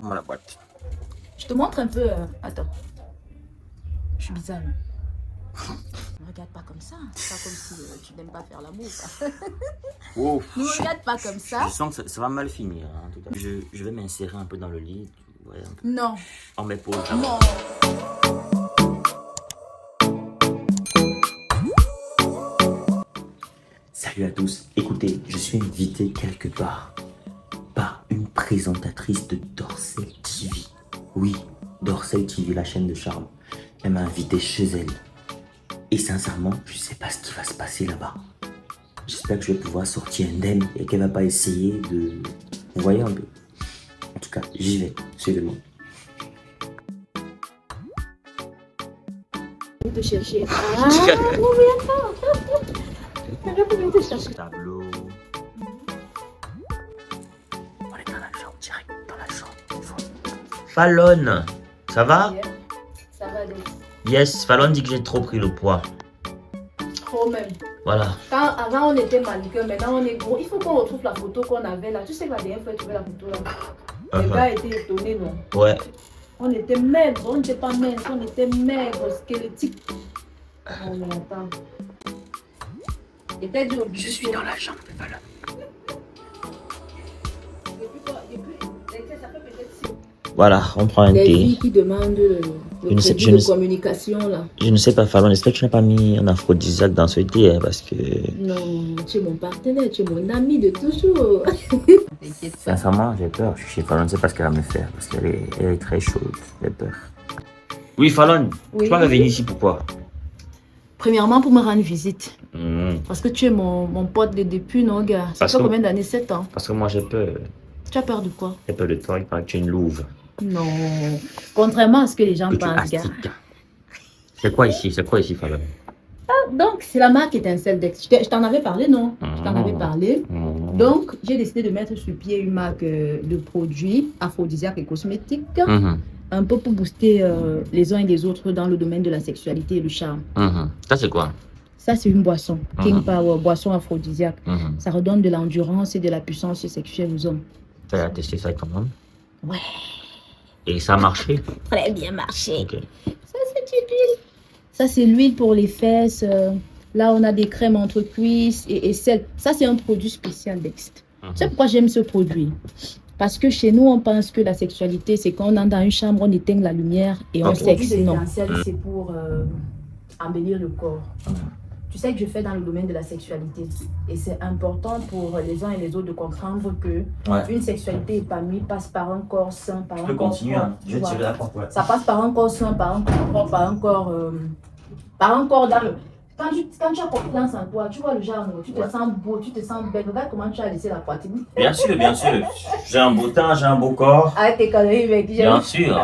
Montre-moi la boîte. Je te montre un peu. Attends. Je suis bizarre. Ne regarde pas comme ça. C'est pas comme si tu n'aimes pas faire l'amour. Oh, Ne regarde pas comme ça. Je sens que ça va mal finir. Hein, en tout cas. Je vais m'insérer un peu dans le lit. Ouais, non. On m'épaule. Non. Salut à tous. Écoutez, je suis invité quelque part par une présentatrice de Dorsey TV. Oui, Dorsey TV, la chaîne de Charles. Elle m'a invité chez elle. Et sincèrement, je ne sais pas ce qui va se passer là-bas. J'espère que je vais pouvoir sortir indemne et qu'elle ne va pas essayer de... Vous voyez un peu. En tout cas, j'y vais. Suivez-moi. Je vais te chercher. Ah, non, viens pas. Je vais te chercher. Tableau. On est dans la chambre, direct dans la chambre. Fallon, ça va? Ça va donc. Yes, Fallon dit que j'ai trop pris le poids. Trop même. Voilà. Avant on était mannequin, maintenant on est gros. Il faut qu'on retrouve la photo qu'on avait là. Tu sais que la dernière fois tu trouvé la photo là. Les gars étaient étonnés, non? Ouais. On était maigres, on n'était pas maigres, on était maigres, squelettiques. On l'entend. Je suis dans la chambre de Fallon. Voilà, on prend un les thé. filles qui demandent le crédit de communication là. Je ne sais pas, Fallon, j'espère que tu n'as pas mis un aphrodisiaque dans ce thé, hein, parce que... Non, tu es mon partenaire, tu es mon ami de toujours. Sincèrement, j'ai peur. Je suis chez Fallon, je ne sais pas ce qu'elle va me faire, parce qu'elle est très chaude. J'ai peur. Oui, Fallon, oui. Tu vas venir ici pourquoi? Premièrement, pour me rendre visite. Parce que tu es mon pote de depuis, non, gars? Ça fait combien d'années? 7 ans? Parce que moi, j'ai peur. Tu as peur de quoi? J'ai peur de toi, il paraît que tu es une louve. Non. Contrairement à ce que les gens pensent, gars. C'est quoi ici? C'est quoi ici, Fallon? Ah, donc, c'est la marque Étincelle Dex. Je t'en avais parlé, non? Je t'en avais parlé. Donc, j'ai décidé de mettre sur pied une marque de produits aphrodisiaques et cosmétiques. Un peu pour booster les uns et les autres dans le domaine de la sexualité et le charme. Ça, c'est quoi? Ça, c'est une boisson. King Power, boisson aphrodisiaque. Ça redonne de l'endurance et de la puissance sexuelle aux hommes. Tu as testé ça quand même? Ouais. Et ça a marché? Très bien marché. Okay. Ça, c'est une huile. Ça, c'est l'huile pour les fesses. Là, on a des crèmes entre cuisses et sel. Ça, c'est un produit spécial d'Ext. Tu sais pourquoi j'aime ce produit? Parce que chez nous, on pense que la sexualité, c'est quand on entre dans une chambre, on éteint la lumière et on sexe. Non. C'est pour embellir le corps. Tu sais que je fais dans le domaine de la sexualité. Et c'est important pour les uns et les autres de comprendre que une sexualité épanouie passe par un corps sain, par un corps continuer, hein. Je vais tirer la porte. Ça passe par un corps sain, par un corps dans le... Quand tu as confiance en toi, tu vois le genre, tu te sens beau, tu te sens belle. Regarde comment tu as laissé la poitrine. Bien sûr, bien sûr. J'ai un beau teint, j'ai un beau corps. Arrête tes conneries, mec. Bien sûr.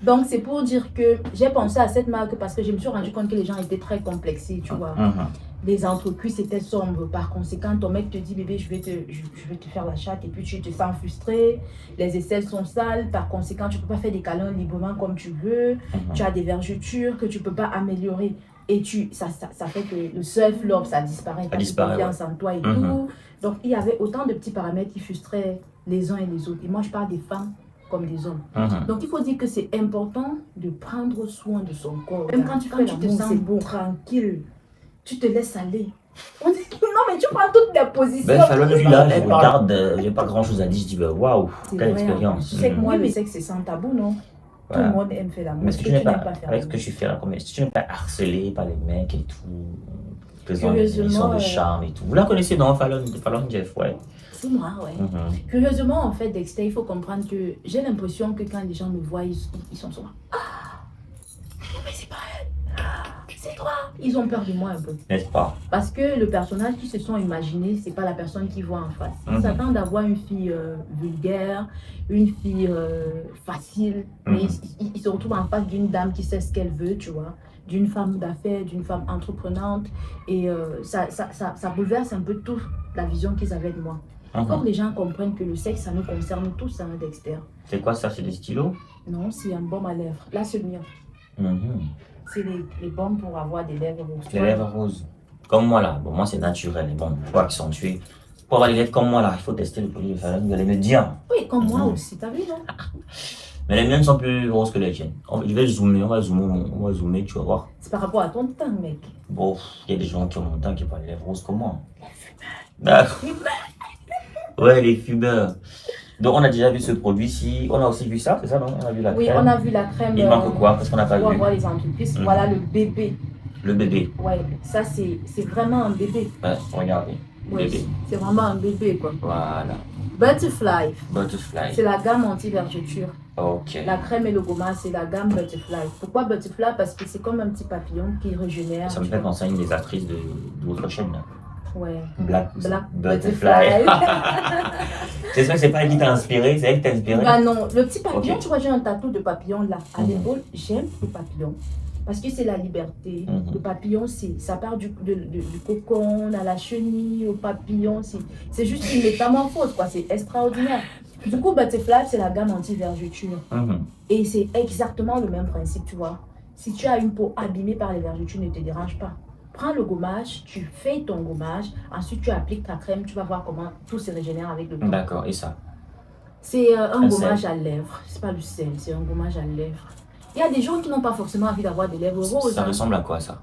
Donc, c'est pour dire que j'ai pensé à cette marque parce que je me suis rendu compte que les gens étaient très complexés, tu vois. Les entrecuisses étaient sombres. Par conséquent, ton mec te dit, bébé, je vais te faire la chatte et puis tu te sens frustré. Les aisselles sont sales. Par conséquent, tu ne peux pas faire des câlins librement comme tu veux. Tu as des vergetures que tu ne peux pas améliorer. Et ça fait que le self-love, ça disparaît. Tu as confiance en toi et tout. Donc, il y avait autant de petits paramètres qui frustraient les uns et les autres. Et moi, je parle des femmes comme des hommes. Donc, il faut dire que c'est important de prendre soin de son corps. Même quand tu te sens bon, tranquille, tu te laisses aller. On dit que non, mais tu prends toutes les positions. Ben, Fallon, lui, là, je regarde, j'ai pas grand chose à dire. Je dis, ben, waouh, quelle expérience. Tu sais que moi, le sexe, c'est sans tabou, non? Tout le monde aime faire l'amour. Mais est-ce que tu n'aimes pas faire avec ce que tu fais là, est-ce que tu n'es pas harcelé par les mecs et tout? Curieusement, de charme et tout. Vous la connaissez, non, Fallon Jeff, ouais. C'est moi, ouais. Curieusement, en fait, Dexter, il faut comprendre que j'ai l'impression que quand les gens me voient, ils sont souvent. Ah, mais c'est pas elle. C'est toi. Ils ont peur de moi un peu. N'est-ce pas? Parce que le personnage qu'ils se sont imaginés, c'est pas la personne qu'ils voient en face. Ils s'attendent à voir une fille vulgaire, une fille facile, mais ils se retrouvent en face d'une dame qui sait ce qu'elle veut, tu vois, d'une femme d'affaires, d'une femme entreprenante, et ça bouleverse un peu toute la vision qu'ils avaient de moi. Il faut que les gens comprennent que le sexe, ça nous concerne tous, hein, Dexter. C'est quoi ça? C'est des stylos? Non, c'est un baume à lèvres. Là, c'est le mien. C'est les baumes pour avoir des lèvres roses. Des lèvres roses. Comme moi là. Bon, moi c'est naturel. Et bon, pour accentuer. Pour avoir les lèvres comme moi, là, il faut tester le produit de Fallon. Vous allez me dire. Oui, comme moi aussi, t'as vu, non? Mais les miennes sont plus grosses que les tiennes. Je vais zoomer, on va zoomer, tu vas voir. C'est par rapport à ton teint, mec. Bon, il y a des gens qui ont mon teint qui n'ont pas les lèvres roses comme moi. Les fumeurs. Ouais, les fumeurs. Donc, on a déjà vu ce produit-ci. On a aussi vu ça, c'est ça, non? On a vu la crème. Oui, on a vu la crème. Il manque quoi? Parce qu'on n'a pas pour vu. avoir les entreprises. Voilà le bébé. Le bébé. Ouais, ça, c'est vraiment un bébé. Ouais, regardez. Ouais, Bébé. c'est vraiment un bébé, quoi. Voilà. Butterfly. Butterfly. C'est la gamme anti-vergeture. Ok. La crème et le gommage, c'est la gamme Butterfly. Pourquoi Butterfly? Parce que c'est comme un petit papillon qui régénère. Ça me fait penser à une des actrices de votre chaîne. Là. Ouais. Black Butterfly. J'espère que c'est pas elle qui t'a inspiré, c'est elle qui t'a inspiré. Bah non, le petit papillon, Okay. tu vois, j'ai un tatou de papillon là, à l'épaule. J'aime le papillon. Parce que c'est la liberté. Le papillon, ça part du cocon à la chenille, au papillon. C'est juste une métamorphose, quoi. C'est extraordinaire. Du coup, Butterfly, c'est la gamme anti-vergeture. Et c'est exactement le même principe, tu vois. Si tu as une peau abîmée par les vergetures, ne te dérange pas. Prends le gommage, tu fais ton gommage, ensuite tu appliques ta crème, tu vas voir comment tout se régénère avec le temps. D'accord, et ça? C'est un gommage sel. à lèvres. C'est pas du sel, c'est un gommage à lèvres. Il y a des gens qui n'ont pas forcément envie d'avoir des lèvres roses. Ça ressemble à quoi ça?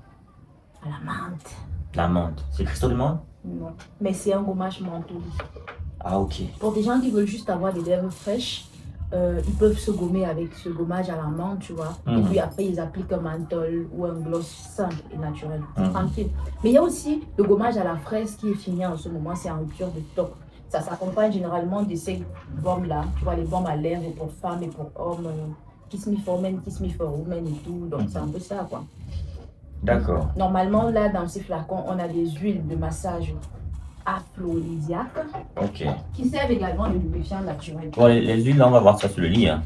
À la menthe. La menthe. C'est cristaux de menthe? Non, mais c'est un gommage menthol. Ah ok. Pour des gens qui veulent juste avoir des lèvres fraîches, ils peuvent se gommer avec ce gommage à la menthe, tu vois. Et puis après, ils appliquent un menthol ou un gloss simple et naturel. Tranquille. Mais il y a aussi le gommage à la fraise qui est fini en ce moment, c'est en rupture de stock. Ça s'accompagne généralement de ces baumes-là. Tu vois, les baumes à lèvres pour femmes et pour hommes. Kiss me for men, kiss me for women et tout. Donc c'est un peu ça, quoi. D'accord. Normalement, là, dans ces flacons, on a des huiles de massage aphrodisiaques. Ok. Qui servent également de lubrifiant naturel. Bon, les huiles, là, on va voir ça sur le lit. Hein.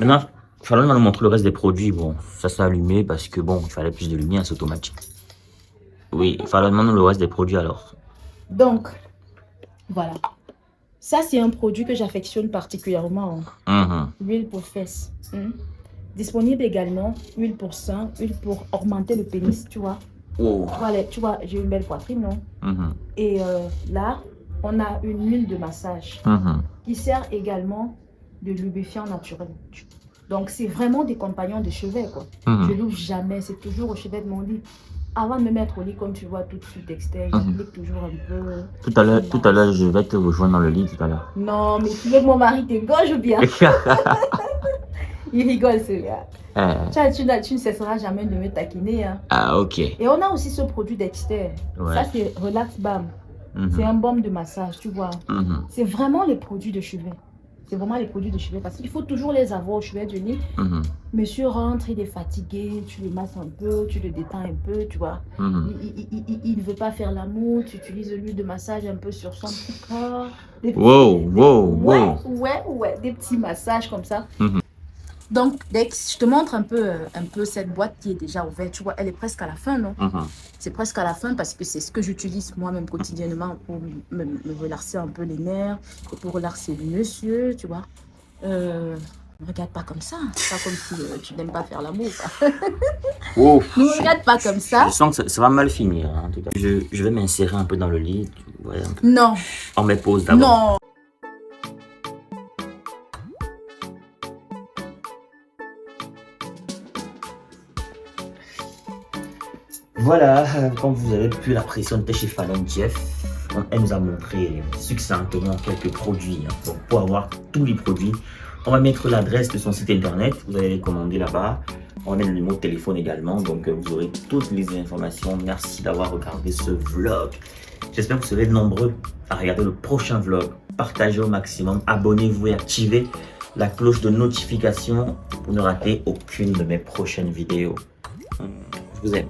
Maintenant, Fallon va nous montrer le reste des produits. Bon, ça s'est allumé parce que, bon, il fallait plus de lumière, c'est automatique. Oui, Fallon nous le reste des produits alors. Donc, voilà. Ça, c'est un produit que j'affectionne particulièrement. Huile pour fesses. Disponible également, huile pour sein, huile pour augmenter le pénis, tu vois. Oh. Voilà, tu vois, j'ai une belle poitrine, non? Et là, on a une huile de massage qui sert également de lubrifiant naturel. Donc, c'est vraiment des compagnons de chevet, quoi. Je l'ouvre jamais, c'est toujours au chevet de mon lit. Avant de me mettre au lit, comme tu vois tout de suite externe, j'applique toujours un peu. Tout à l'heure, je vais te rejoindre dans le lit tout à l'heure. Non, mais tu veux que mon mari te gauche ou bien? Il rigole, celui-là. Tu ne cesseras jamais de me taquiner. Hein. Ah, ok. Et on a aussi ce produit Dexter. Ouais. Ça, c'est Relax Balm. C'est un baume de massage, tu vois. C'est vraiment les produits de chevet. C'est vraiment les produits de chevet parce qu'il faut toujours les avoir au chevet du lit. Monsieur rentre, il est fatigué, tu le masses un peu, tu le détends un peu, tu vois. Il ne veut pas faire l'amour, tu utilises l'huile de massage un peu sur son petit corps. Ouais, des petits massages comme ça. Donc, Dex, je te montre un peu cette boîte qui est déjà ouverte. Tu vois, elle est presque à la fin, non? C'est presque à la fin parce que c'est ce que j'utilise moi-même quotidiennement pour me relaxer un peu les nerfs et pour relaxer le monsieur, tu vois. Ne regarde pas comme ça. C'est pas comme si tu n'aimes pas faire l'amour. Ne regarde pas comme ça. Je sens que ça va mal finir. Hein, en tout cas. Je vais m'insérer un peu dans le lit. Ouais, non. On met pause d'abord. Non. Voilà, comme vous avez pu l'apprécier, on était chez Fallon Jeff. Elle nous a montré succinctement quelques produits. Hein. Donc, pour avoir tous les produits, on va mettre l'adresse de son site internet. Vous allez les commander là-bas. On va mettre le numéro de téléphone également. Donc, vous aurez toutes les informations. Merci d'avoir regardé ce vlog. J'espère que vous serez nombreux à regarder le prochain vlog. Partagez au maximum. Abonnez-vous et activez la cloche de notification pour ne rater aucune de mes prochaines vidéos. Je vous aime.